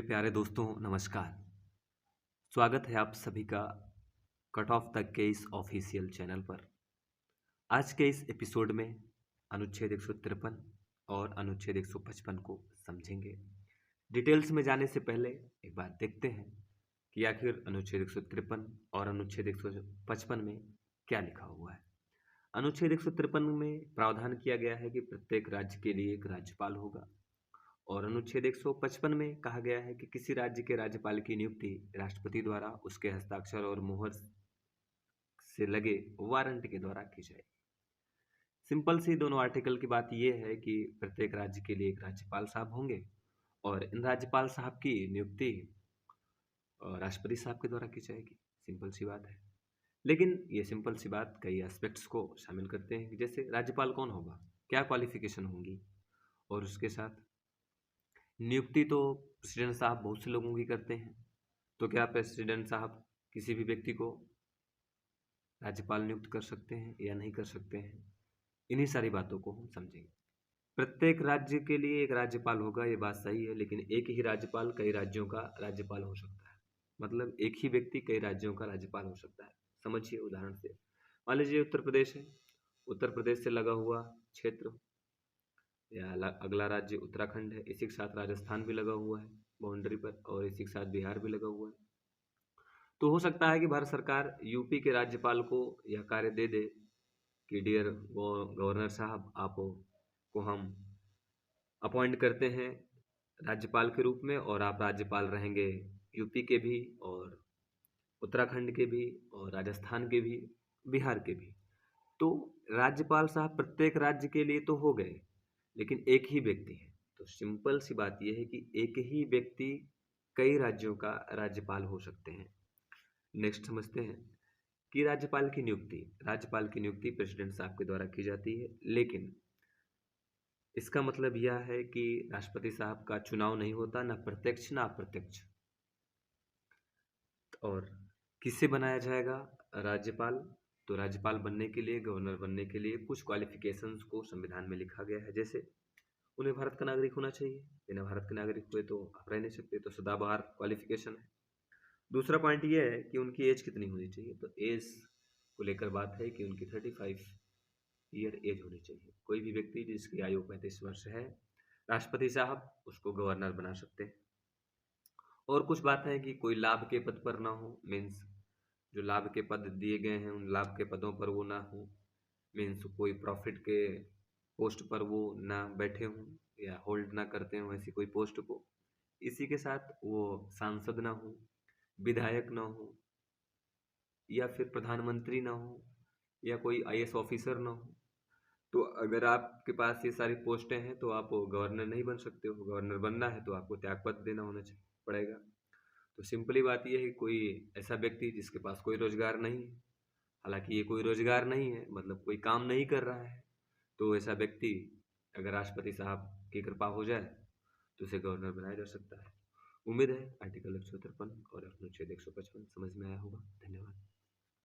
प्यारे दोस्तों नमस्कार। स्वागत है आप सभी का कट ऑफ तक के इस ऑफिशियल चैनल पर। आज के इस एपिसोड में अनुच्छेद 153 और अनुच्छेद 155 को समझेंगे। डिटेल्स में जाने से पहले एक बात देखते हैं कि आखिर अनुच्छेद 153 और अनुच्छेद 155 में क्या लिखा हुआ है। अनुच्छेद 153 में प्रावधान किया गया है कि प्रत्येक राज्य के लिए एक राज्यपाल होगा और अनुच्छेद 155 में कहा गया है कि किसी राज्य के राज्यपाल की नियुक्ति राष्ट्रपति द्वारा उसके हस्ताक्षर और मुहर से लगे वारंट के द्वारा की जाए। सिंपल सी दोनों आर्टिकल की बात यह है कि प्रत्येक राज्य के लिए एक राज्यपाल साहब होंगे और इन राज्यपाल साहब की नियुक्ति राष्ट्रपति साहब के द्वारा की जाएगी। सिंपल सी बात है, लेकिन ये सिंपल सी बात कई एस्पेक्ट्स को शामिल करते हैं, जैसे राज्यपाल कौन होगा, क्या क्वालिफिकेशन होंगी, और उसके साथ नियुक्ति तो प्रेसिडेंट साहब बहुत से लोगों की करते हैं, तो क्या प्रेसिडेंट साहब किसी भी व्यक्ति को राज्यपाल नियुक्त कर सकते हैं या नहीं कर सकते हैं। इन्हीं सारी बातों को हम समझेंगे। प्रत्येक राज्य के लिए एक राज्यपाल होगा, ये बात सही है, लेकिन एक ही राज्यपाल कई राज्यों का राज्यपाल हो सकता है। मतलब एक ही व्यक्ति कई राज्यों का राज्यपाल हो सकता है। समझिए उदाहरण से, मान लीजिए उत्तर प्रदेश है, उत्तर प्रदेश से लगा हुआ क्षेत्र या अगला राज्य उत्तराखंड है, इसी के साथ राजस्थान भी लगा हुआ है बाउंड्री पर, और इसी के साथ बिहार भी लगा हुआ है। तो हो सकता है कि भारत सरकार यूपी के राज्यपाल को यह कार्य दे दे कि डियर गवर्नर साहब, आप को हम अपॉइंट करते हैं राज्यपाल के रूप में, और आप राज्यपाल रहेंगे यूपी के भी और उत्तराखंड के भी और राजस्थान के भी, बिहार के भी। तो राज्यपाल साहब प्रत्येक राज्य के लिए तो हो गए, लेकिन एक ही व्यक्ति है। तो सिंपल सी बात यह है कि एक ही व्यक्ति कई राज्यों का राज्यपाल हो सकते हैं। नेक्स्ट समझते हैं कि राज्यपाल की नियुक्ति प्रेसिडेंट साहब के द्वारा की जाती है, लेकिन इसका मतलब यह है कि राष्ट्रपति साहब का चुनाव नहीं होता, ना प्रत्यक्ष ना अप्रत्यक्ष। और किससे बनाया जाएगा राज्यपाल? तो राज्यपाल बनने के लिए, गवर्नर बनने के लिए कुछ क्वालिफिकेशंस को संविधान में लिखा गया है। जैसे उन्हें भारत का नागरिक होना चाहिए, बिना भारत के नागरिक हुए तो आप रह नहीं सकते, तो सदाबहार क्वालिफिकेशन है। दूसरा पॉइंट ये है कि उनकी एज कितनी होनी चाहिए, तो एज को लेकर बात है कि उनकी 35 ईयर एज होनी चाहिए। कोई भी व्यक्ति जिसकी आयु 35 वर्ष है, राष्ट्रपति साहब उसको गवर्नर बना सकते हैं। और कुछ बात है कि कोई लाभ के पद पर ना हो, मीन्स जो लाभ के पद दिए गए हैं उन लाभ के पदों पर वो ना हो, मीन्स कोई प्रॉफिट के पोस्ट पर वो ना बैठे हों या होल्ड ना करते हों ऐसी कोई पोस्ट को। इसी के साथ वो सांसद ना हो, विधायक ना हो, या फिर प्रधानमंत्री ना हो, या कोई आईएएस ऑफिसर ना हो। तो अगर आपके पास ये सारी पोस्टें हैं तो आप गवर्नर नहीं बन सकते हो। गवर्नर बनना है तो आपको त्यागपत्र देना पड़ेगा। तो सिंपली बात यह है कि कोई ऐसा व्यक्ति जिसके पास कोई रोजगार नहीं है, हालांकि ये कोई रोजगार नहीं है, मतलब कोई काम नहीं कर रहा है, तो ऐसा व्यक्ति अगर राष्ट्रपति साहब की कृपा हो जाए तो उसे गवर्नर बनाया जा सकता है। उम्मीद है आर्टिकल 153 और अनुच्छेद 155 समझ में आया होगा। धन्यवाद।